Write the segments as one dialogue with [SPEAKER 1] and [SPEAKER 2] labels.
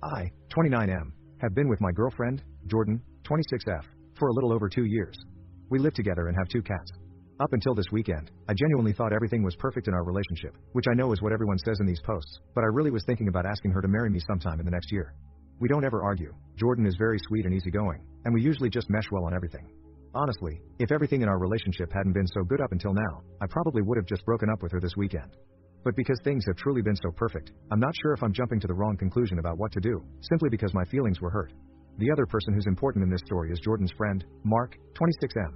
[SPEAKER 1] I, 29M, have been with my girlfriend, Jordan, 26F, for a little over 2 years. We live together and have 2 cats. Up until this weekend, I genuinely thought everything was perfect in our relationship, which I know is what everyone says in these posts, but I really was thinking about asking her to marry me sometime in the next year. We don't ever argue. Jordan is very sweet and easygoing, and we usually just mesh well on everything. Honestly, if everything in our relationship hadn't been so good up until now, I probably would have just broken up with her this weekend. But because things have truly been so perfect, I'm not sure if I'm jumping to the wrong conclusion about what to do, simply because my feelings were hurt. The other person who's important in this story is Jordan's friend, Mark, 26M.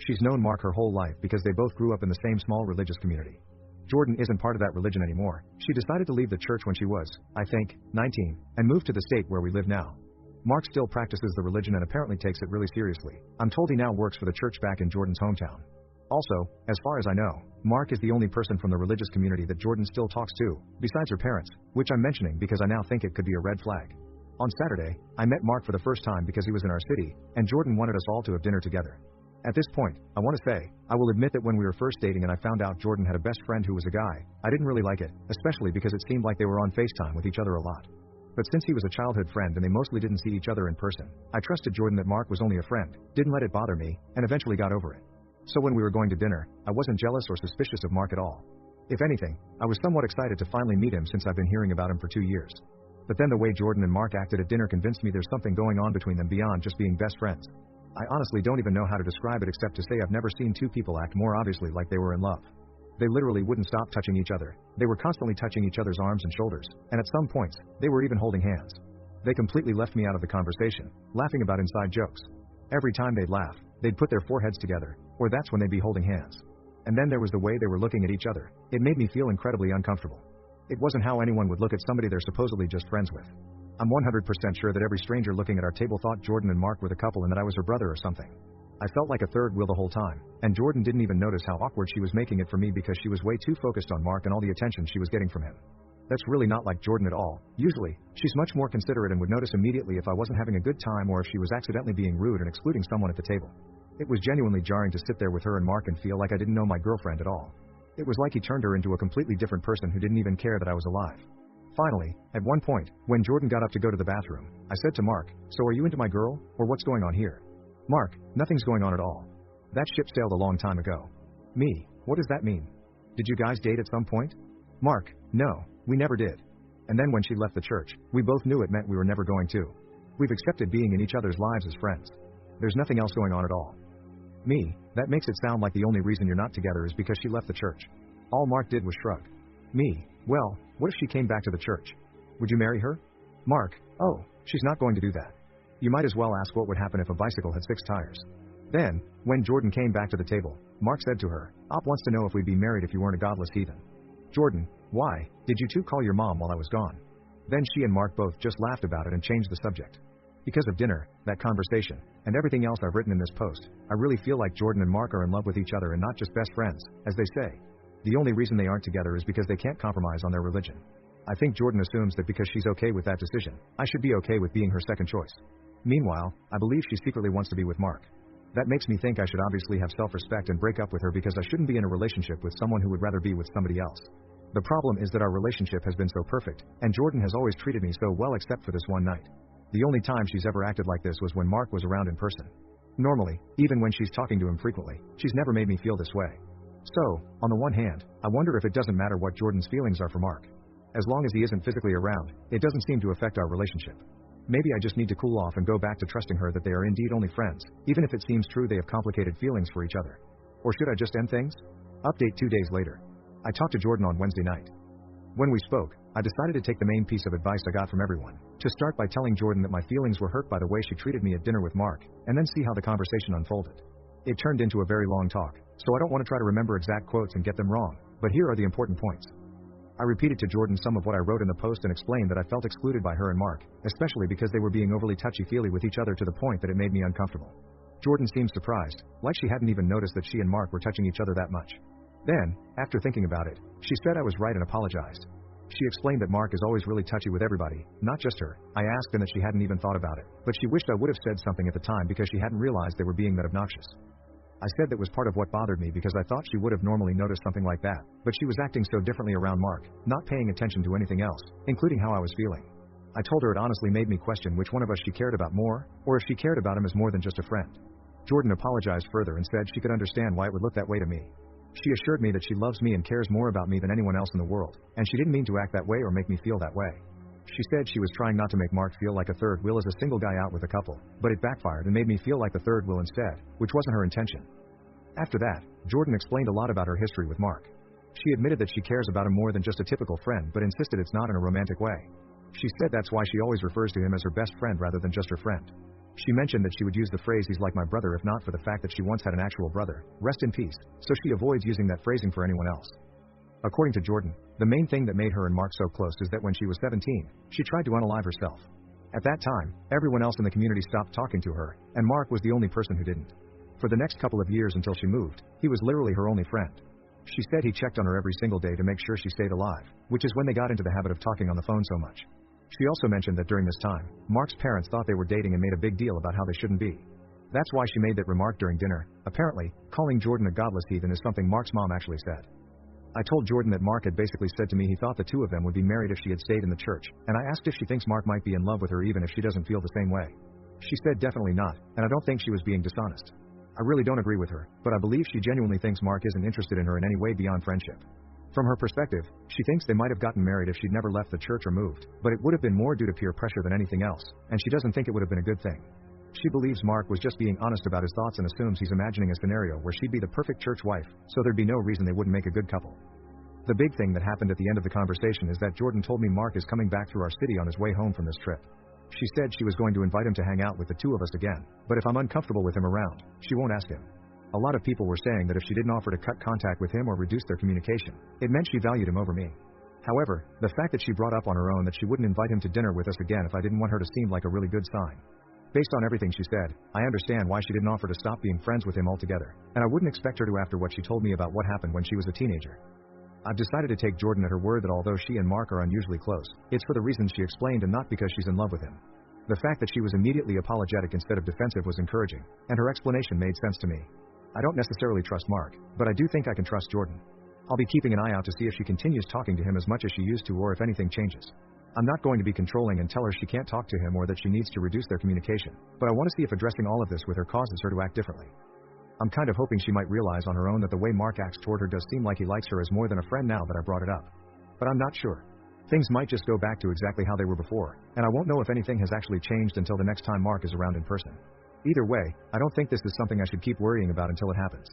[SPEAKER 1] She's known Mark her whole life because they both grew up in the same small religious community. Jordan isn't part of that religion anymore. She decided to leave the church when she was, I think, 19, and moved to the state where we live now. Mark still practices the religion and apparently takes it really seriously. I'm told he now works for the church back in Jordan's hometown. Also, as far as I know, Mark is the only person from the religious community that Jordan still talks to, besides her parents, which I'm mentioning because I now think it could be a red flag. On Saturday, I met Mark for the first time because he was in our city, and Jordan wanted us all to have dinner together. At this point, I want to say, I will admit that when we were first dating and I found out Jordan had a best friend who was a guy, I didn't really like it, especially because it seemed like they were on FaceTime with each other a lot. But since he was a childhood friend and they mostly didn't see each other in person, I trusted Jordan that Mark was only a friend, didn't let it bother me, and eventually got over it. So when we were going to dinner, I wasn't jealous or suspicious of Mark at all. If anything, I was somewhat excited to finally meet him since I've been hearing about him for 2 years. But then the way Jordan and Mark acted at dinner convinced me there's something going on between them beyond just being best friends. I honestly don't even know how to describe it except to say I've never seen 2 people act more obviously like they were in love. They literally wouldn't stop touching each other. They were constantly touching each other's arms and shoulders, and at some points, they were even holding hands. They completely left me out of the conversation, laughing about inside jokes. Every time they'd laugh, they'd put their foreheads together, or that's when they'd be holding hands. And then there was the way they were looking at each other. It made me feel incredibly uncomfortable. It wasn't how anyone would look at somebody they're supposedly just friends with. I'm 100% sure that every stranger looking at our table thought Jordan and Mark were the couple and that I was her brother or something. I felt like a third wheel the whole time, and Jordan didn't even notice how awkward she was making it for me because she was way too focused on Mark and all the attention she was getting from him. That's really not like Jordan at all. Usually, she's much more considerate and would notice immediately if I wasn't having a good time or if she was accidentally being rude and excluding someone at the table. It was genuinely jarring to sit there with her and Mark and feel like I didn't know my girlfriend at all. It was like he turned her into a completely different person who didn't even care that I was alive. Finally, at one point, when Jordan got up to go to the bathroom, I said to Mark, "So are you into my girl, or what's going on here?" "Mark, nothing's going on at all. That ship sailed a long time ago." "Me, what does that mean? Did you guys date at some point?" "Mark, no, we never did. And then when she left the church, we both knew it meant we were never going to. We've accepted being in each other's lives as friends. There's nothing else going on at all." "Me, that makes it sound like the only reason you're not together is because she left the church." All Mark did was shrug. "Me, well, what if she came back to the church? Would you marry her?" "Mark, oh, she's not going to do that. You might as well ask what would happen if a bicycle had 6 tires." Then, when Jordan came back to the table, Mark said to her, "Op wants to know if we'd be married if you weren't a godless heathen." "Jordan, why, did you 2 call your mom while I was gone?" Then she and Mark both just laughed about it and changed the subject. Because of dinner, that conversation, and everything else I've written in this post, I really feel like Jordan and Mark are in love with each other and not just best friends, as they say. The only reason they aren't together is because they can't compromise on their religion. I think Jordan assumes that because she's okay with that decision, I should be okay with being her second choice. Meanwhile, I believe she secretly wants to be with Mark. That makes me think I should obviously have self-respect and break up with her because I shouldn't be in a relationship with someone who would rather be with somebody else. The problem is that our relationship has been so perfect, and Jordan has always treated me so well except for this one night. The only time she's ever acted like this was when Mark was around in person. Normally, even when she's talking to him frequently, she's never made me feel this way. So, on the one hand, I wonder if it doesn't matter what Jordan's feelings are for Mark. As long as he isn't physically around, it doesn't seem to affect our relationship. Maybe I just need to cool off and go back to trusting her that they are indeed only friends, even if it seems true they have complicated feelings for each other. Or should I just end things? Update 2 days later. I talked to Jordan on Wednesday night. When we spoke, I decided to take the main piece of advice I got from everyone, to start by telling Jordan that my feelings were hurt by the way she treated me at dinner with Mark, and then see how the conversation unfolded. It turned into a very long talk, so I don't want to try to remember exact quotes and get them wrong, but here are the important points. I repeated to Jordan some of what I wrote in the post and explained that I felt excluded by her and Mark, especially because they were being overly touchy-feely with each other to the point that it made me uncomfortable. Jordan seemed surprised, like she hadn't even noticed that she and Mark were touching each other that much. Then, after thinking about it, she said I was right and apologized. She explained that Mark is always really touchy with everybody, not just her. I asked and that she hadn't even thought about it, but she wished I would have said something at the time because she hadn't realized they were being that obnoxious. I said that was part of what bothered me because I thought she would have normally noticed something like that, but she was acting so differently around Mark, not paying attention to anything else, including how I was feeling. I told her it honestly made me question which one of us she cared about more, or if she cared about him as more than just a friend. Jordan apologized further and said she could understand why it would look that way to me. She assured me that she loves me and cares more about me than anyone else in the world, and she didn't mean to act that way or make me feel that way. She said she was trying not to make Mark feel like a third wheel as a single guy out with a couple, but it backfired and made me feel like the third wheel instead, which wasn't her intention. After that, Jordan explained a lot about her history with Mark. She admitted that she cares about him more than just a typical friend, but insisted it's not in a romantic way. She said that's why she always refers to him as her best friend rather than just her friend. She mentioned that she would use the phrase "he's like my brother" if not for the fact that she once had an actual brother, rest in peace, so she avoids using that phrasing for anyone else. According to Jordan, the main thing that made her and Mark so close is that when she was 17, she tried to unalive herself. At that time, everyone else in the community stopped talking to her, and Mark was the only person who didn't. For the next couple of years until she moved, he was literally her only friend. She said he checked on her every single day to make sure she stayed alive, which is when they got into the habit of talking on the phone so much. She also mentioned that during this time, Mark's parents thought they were dating and made a big deal about how they shouldn't be. That's why she made that remark during dinner. Apparently, calling Jordan a godless heathen is something Mark's mom actually said. I told Jordan that Mark had basically said to me he thought the two of them would be married if she had stayed in the church, and I asked if she thinks Mark might be in love with her even if she doesn't feel the same way. She said definitely not, and I don't think she was being dishonest. I really don't agree with her, but I believe she genuinely thinks Mark isn't interested in her in any way beyond friendship. From her perspective, she thinks they might have gotten married if she'd never left the church or moved, but it would have been more due to peer pressure than anything else, and she doesn't think it would have been a good thing. She believes Mark was just being honest about his thoughts and assumes he's imagining a scenario where she'd be the perfect church wife, so there'd be no reason they wouldn't make a good couple. The big thing that happened at the end of the conversation is that Jordan told me Mark is coming back through our city on his way home from this trip. She said she was going to invite him to hang out with the two of us again, but if I'm uncomfortable with him around, she won't ask him. A lot of people were saying that if she didn't offer to cut contact with him or reduce their communication, it meant she valued him over me. However, the fact that she brought up on her own that she wouldn't invite him to dinner with us again if I didn't want her to seemed like a really good sign. Based on everything she said, I understand why she didn't offer to stop being friends with him altogether, and I wouldn't expect her to after what she told me about what happened when she was a teenager. I've decided to take Jordan at her word that although she and Mark are unusually close, it's for the reasons she explained and not because she's in love with him. The fact that she was immediately apologetic instead of defensive was encouraging, and her explanation made sense to me. I don't necessarily trust Mark, but I do think I can trust Jordan. I'll be keeping an eye out to see if she continues talking to him as much as she used to or if anything changes. I'm not going to be controlling and tell her she can't talk to him or that she needs to reduce their communication, but I want to see if addressing all of this with her causes her to act differently. I'm kind of hoping she might realize on her own that the way Mark acts toward her does seem like he likes her as more than a friend now that I brought it up. But I'm not sure. Things might just go back to exactly how they were before, and I won't know if anything has actually changed until the next time Mark is around in person. Either way, I don't think this is something I should keep worrying about until it happens.